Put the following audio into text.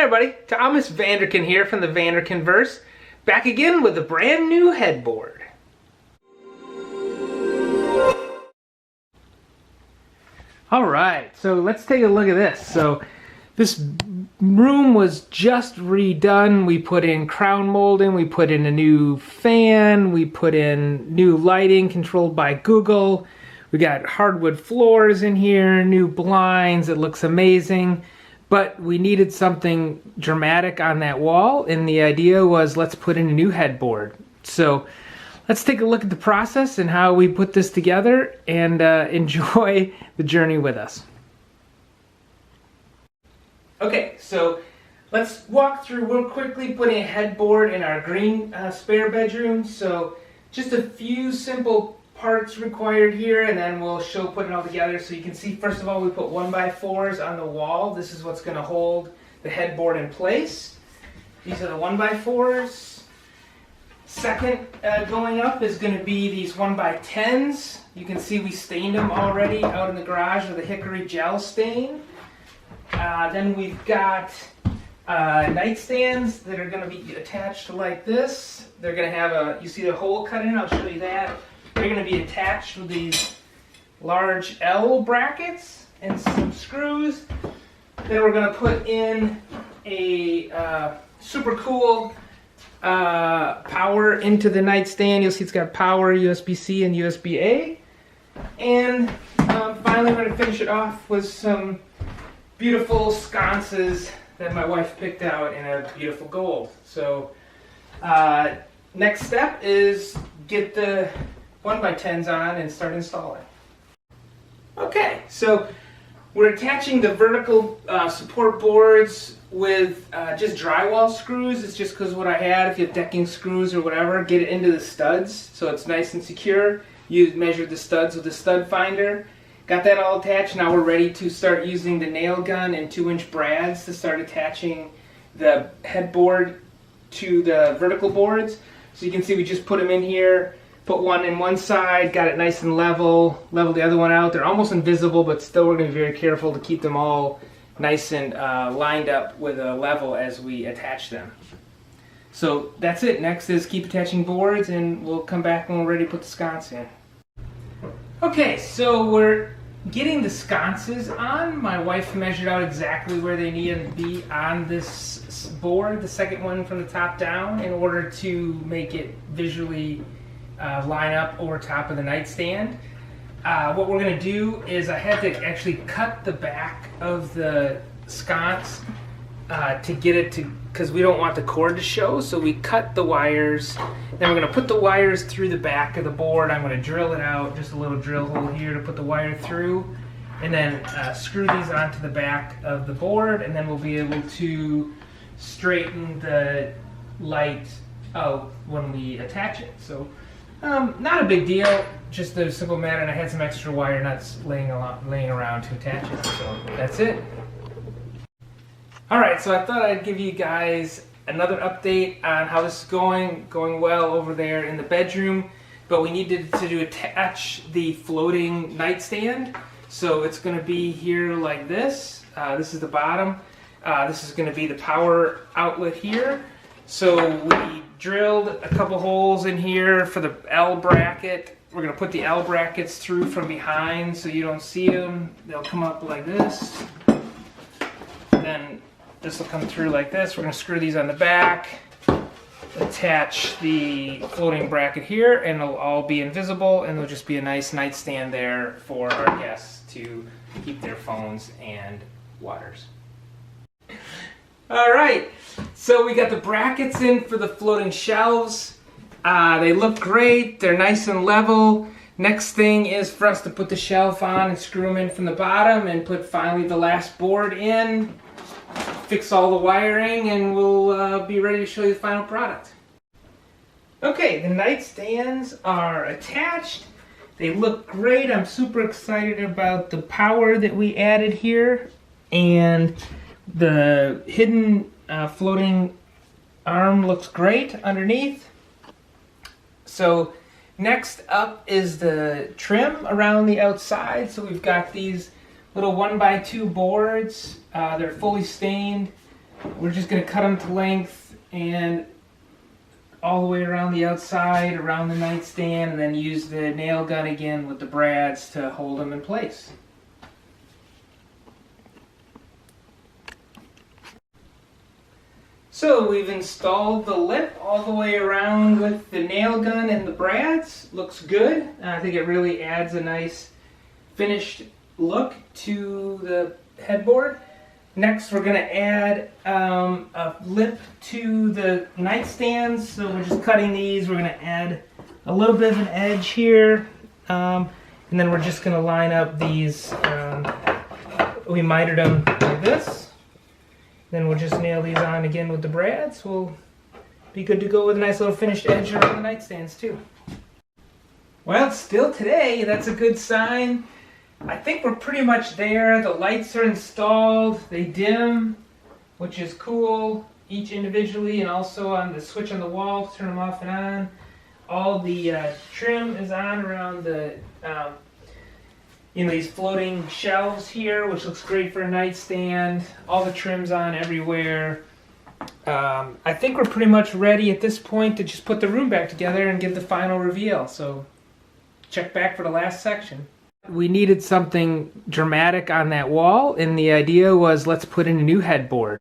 everybody, Thomas Vanderkin here from the Vanderkin Verse, back again with a brand new headboard. Alright, so let's take a look at this. So this room was just redone. We put in crown molding, we put in a new fan, we put in new lighting controlled by Google. We got hardwood floors in here, new blinds, it looks amazing. But we needed something dramatic on that wall, and the idea was let's put in a new headboard. So let's take a look at the process and how we put this together and enjoy the journey with us. Okay, so let's walk through real quickly putting a headboard in our green spare bedroom. So just a few simple parts required here, and then we'll show putting it all together. So you can see, first of all, we put 1x4s on the wall. This is what's going to hold the headboard in place. These are the 1x4s. Second, going up is going to be these 1x10s. You can see we stained them already out in the garage with a hickory gel stain. Then we've got nightstands that are going to be attached like this. They're going to have you see the hole cut in, I'll show you that. They're going to be attached with these large L brackets and some screws. Then we're going to put in a super cool power into the nightstand. You'll see it's got power, USB-C and USB-A. And finally we're going to finish it off with some beautiful sconces that my wife picked out in a beautiful gold. So next step is get the 1x10s on and start installing. Okay, so we're attaching the vertical support boards with just drywall screws. It's just because what I had. If you have decking screws or whatever, get it into the studs so it's nice and secure. You measured the studs with the stud finder. Got that all attached. Now we're ready to start using the nail gun and 2-inch brads to start attaching the headboard to the vertical boards. So you can see we just put them in here. Put one in one side, got it nice and level the other one out. They're almost invisible, but still we're going to be very careful to keep them all nice and lined up with a level as we attach them. So that's it. Next is keep attaching boards, and we'll come back when we're ready to put the sconce in. Okay, so we're getting the sconces on. My wife measured out exactly where they needed to be on this board, the second one from the top down, in order to make it visually line up over top of the nightstand. What we're going to do is I had to actually cut the back of the sconce to get it to, because we don't want the cord to show, so we cut the wires. Then we're going to put the wires through the back of the board. I'm going to drill it out, just a little drill hole here to put the wire through, and then screw these onto the back of the board, and then we'll be able to straighten the light out when we attach it. So not a big deal, just a simple matter, and I had some extra wire nuts laying around to attach it, so that's it. Alright, so I thought I'd give you guys another update on how this is going well over there in the bedroom, but we needed to attach the floating nightstand, so it's going to be here like this. This is the bottom. This is going to be the power outlet here. So we drilled a couple holes in here for the L bracket. We're going to put the L brackets through from behind so you don't see them. They'll come up like this. Then this will come through like this. We're going to screw these on the back, attach the floating bracket here, and it'll all be invisible, and there'll just be a nice nightstand there for our guests to keep their phones and waters. Alright, so we got the brackets in for the floating shelves. They look great, they're nice and level. Next thing is for us to put the shelf on and screw them in from the bottom and put finally the last board in, fix all the wiring, and we'll be ready to show you the final product. Okay, the nightstands are attached. They look great. I'm super excited about the power that we added here, and the hidden floating arm looks great underneath. So next up is the trim around the outside. So we've got these little 1x2 boards. They're fully stained. we're just going to cut them to length and all the way around the outside, around the nightstand, and then use the nail gun again with the brads to hold them in place. So we've installed the lip all the way around with the nail gun and the brads. Looks good. I think it really adds a nice finished look to the headboard. Next, we're going to add a lip to the nightstands. So we're just cutting these. We're going to add a little bit of an edge here. And then we're just going to line up these. We mitered them like this. Then we'll just nail these on again with the brads. We'll be good to go with a nice little finished edge around the nightstands too. Well, it's still today. That's a good sign. I think we're pretty much there. The lights are installed. They dim, which is cool, each individually, and also on the switch on the wall to turn them off and on. All the trim is on around the these floating shelves here, which looks great for a nightstand. All the trim's on everywhere. I think we're pretty much ready at this point to just put the room back together and give the final reveal. So check back for the last section. We needed something dramatic on that wall, and the idea was let's put in a new headboard.